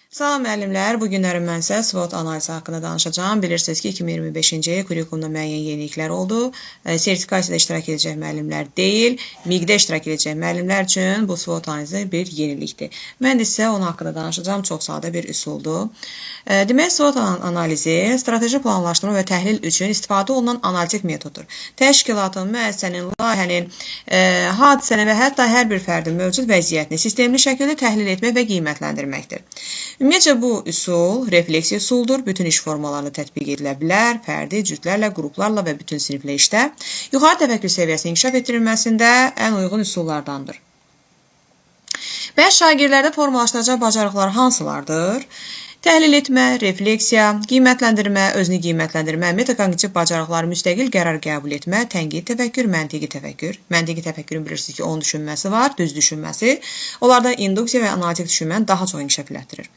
Salam müəllimlər, bu günlərim mən sizə SWOT analizi haqqında danışacağım. Bilirsiniz ki, 2025-ci kurikulumda müəyyən yeniliklər oldu. Sertifikasiyada iştirak edəcək müəllimlər deyil, MİQ-də iştirak edəcək müəllimlər üçün bu SWOT analizi bir yenilikdir. Mən də sizə onun haqqında danışacağım. Çox sadə bir üsuldur. Demək, SWOT analizi strateji planlaşdırma və təhlil üçün istifadə olunan analitik metoddur. Təşkilatın, müəssisənin, layihənin, hadisənin və hətta hər bir fərdin mövcud vəziyyətini sistemli şəkildə təhlil etmək və qiymətləndirməkdir. Ümumiyyətcə, bu üsul refleksiya üsuldur. Bütün iş formalarını tətbiq edilə bilər, fərdi, cütlərlə, qruplarla və bütün siniflə işdə. Yuxarı təfəkkür səviyyəsinin inkişaf etdirilməsində ən uyğun üsullardandır. Bəs şagirdlərdə formalaşdıracaq bacarıqlar hansılardır? Təhlil etmə, refleksiya, qiymətləndirmə, özünü qiymətləndirmə, metakognitiv bacarıqlar, müstəqil qərar qəbul etmə, tənqid təfəkkür, məntiqi təfəkkür. Məntiqi təfəkkürün bilirsiniz ki, onun düşünməsi var, düz düşünməsi. Onlarda induksiya və analitik düşünməni daha çox inkişaf elətdirir.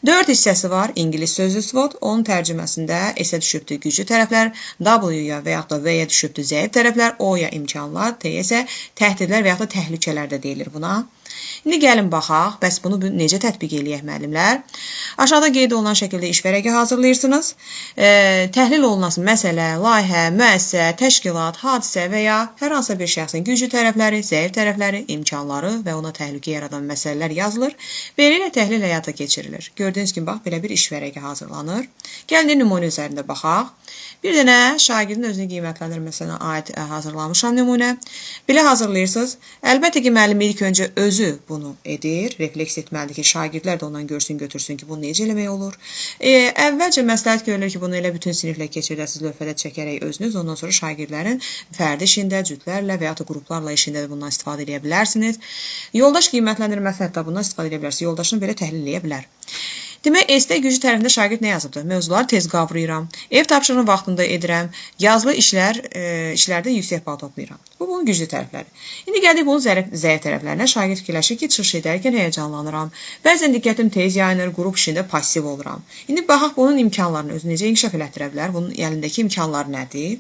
4 hissəsi var. İngilis sözlü SWOT, onun tərcüməsində S-ə düşübdür güclü tərəflər, W-ya və yaxud da V-yə düşübdür zəif tərəflər, O-ya imkanlar, T-yə isə təhdidlər və yaxud da təhlükələr də deyilir buna. İndi gəlin baxaq, bəs bunu necə tətbiq eləyək müəllimlər? Aşağıda qeyd olunan şəkildə iş vərəqi hazırlayırsınız. Təhlil olunan məsələ, layihə, müəssisə, təşkilat, hadisə və ya hər hansı bir şəxsin güclü tərəfləri, zəif tərəfləri, imkanları və ona təhlükə yaradan məsələlər yazılır. Beləliklə təhlil həyata keçirilir. Gördüyünüz kimi, bax, belə bir iş vərəqi hazırlanır. Gəlin nümunə üzərində baxaq. Bir dənə şagirdin özünü qiymətləndirməsinə aid hazırlamışam nümunə. Belə hazırlayırsınız. Əlbəttə ki, müəllim ilk öncə özü bunu edir. Refleks etməlidir ki, şagirdlər də ondan görsün, götürsün ki, bunu necə eləmək olur. Əvvəlcə məsləhət görülür ki, bunu elə bütün siniflə keçirdəsiz lövhədə çəkərək özünüz. Ondan sonra şagirdlərin fərdi işində, cütlərlə və ya da qruplarla işində də bundan istifadə edə bilərsiniz. Yoldaş qiymətləndirməsi hətta bundan istifadə edə bilərsiniz. Yoldaşını belə təhlil edə bilər. Demək, S-də güclü tərəfində şagird nə yazıbdır? Mövzuları tez qavrayıram, ev tapşırığını vaxtında edirəm, yazılı işlərdə yüksək bal toplayıram. Bu, bunun güclü tərəfləri. İndi gəldik bunun zəif tərəflərinə. Şagird fikirləşir ki, çıxış edərkən həyəcanlanıram. Bəzən diqqətim tez yayınır, qrup işində passiv oluram. İndi baxaq bunun imkanlarını özü necə inkişaf elətdirə bilər? Bunun əlindəki imkanlar nədir?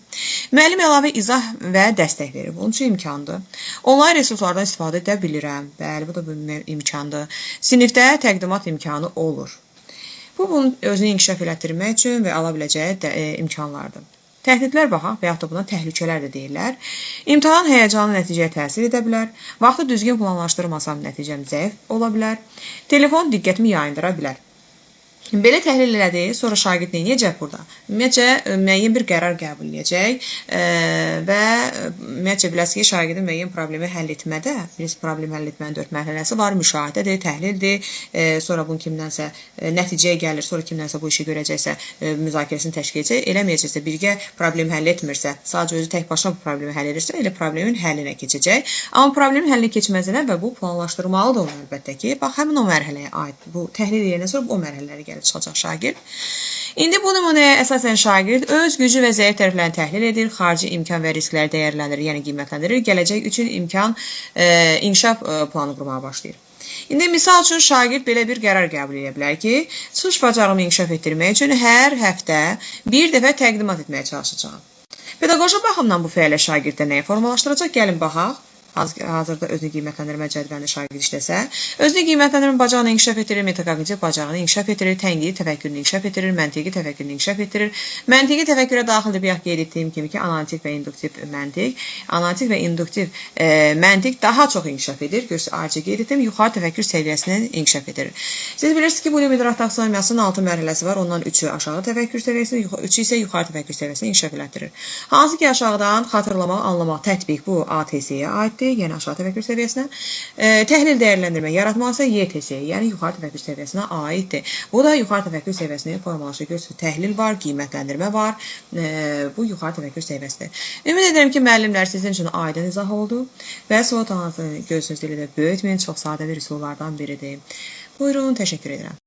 Müəllim əlavə izah və dəstək verir. Bunun üçün imkandır. Onlayn resurslardan istifadə edə bilirəm. Bəli, bu da bir imkandır. Sinifdə təqdimat imkanı olur. Bu, bunun özünü inkişaf elətdirmək üçün və ala biləcəyi imkanlardır. Təhdidlər baxaq və yaxud da buna təhlükələr də deyirlər. İmtahan həyəcanlı nəticəyə təsir edə bilər. Vaxtı düzgün planlaşdırmasam nəticəm zəif ola bilər. Telefon diqqətimi yayındıra bilər. Belə təhlil elədik, sonra şagird nə edəcək burada? Ümumiyyətcə, müəyyən bir qərar qəbul edəcək və ümumiyyətcə, biləsiniz ki, şagirdin müəyyən problemi həll etmədə, problemi həll etmənin 4 mərhələsi var, müşahidədir, təhlildir, sonra bunun kimdənsə nəticəyə gəlir, sonra kimdənsə bu işi görəcəksə, müzakirəsini təşkil edəcək, eləməyəcəksə, birgə problemi həll etmirsə, sadəcə özü tək başına bu problemi həll edirsə, elə problemin həllinə keçəcək. Amma problemin həllinə keçməzdən əvvəl bu planlaşdırmalıdır onu əlbəttə ki, bax, həmin o mərhələyə aid, bu təhlil edəndən sonra o mərhələləri gəlir. Çıxacaq şagird. İndi bu nümunəyə əsasən şagird öz gücü və zəif tərəflərini təhlil edir, xarici imkan və riskləri dəyərləndirir, yəni qiymətləndirir, gələcək üçün imkan inkişaf planı qurmağa başlayır. İndi misal üçün şagird belə bir qərar qəbul edə bilər ki, çıxış bacarığımı inkişaf etdirmək üçün hər həftə bir dəfə təqdimat etməyə çalışacağam. Pedaqoji baxımdan bu fəaliyyət şagirddə nəyə formalaşdıracaq? Gəlin baxaq. Hazırda özünü qiymətləndirmə cədvəlində şagird işləsə, özünü qiymətləndirmə bacarığını inkişaf etdirir, metakognitiv bacarığını inkişaf etdirir, tənqidi təfəkkürünü inkişaf etdirir, məntiqi təfəkkürünü inkişaf etdirir. Məntiqi təfəkkürə daxildir bir qeyd etdiyim kimi ki, analitik və induktiv məntiq. Analitik və induktiv məntiq daha çox inkişaf edir. Görürsünüz, ayrıca qeyd etdim, yuxarı təfəkkür səviyyəsini inkişaf edir. Siz bilirsiniz ki, bu limit taksonomiyasının 6 mərhələsi var. Ondan 3-ü aşağı təfəkkür səviyyəsini, 3-ü isə yuxarı təfəkkür səviyyəsini inkişaf elətdirir. Hansı ki, aşağıdan xatırlamaq, anlamaq, tətbiq bu ATS-yə aiddir. Yəni aşağı təfəkkür səviyyəsinə. Təhlil dəyərləndirmə, yaratmaq isə YTS-yə, yəni yuxarı təfəkkür səviyyəsinə aiddir. Bu da yuxarı təfəkkür səviyyəsinin formalaşır. Görürsünüz, təhlil var, qiymətləndirmə var. Bu yuxarı təfəkkür səviyyəsidir. Ümid edirəm ki, müəllimlər sizin üçün aydın izah oldu və SWOT analizini görürsünüz, dilə də böyütməyin, çox sadə bir üsullardan biridir. Buyurun, təşəkkür edirəm.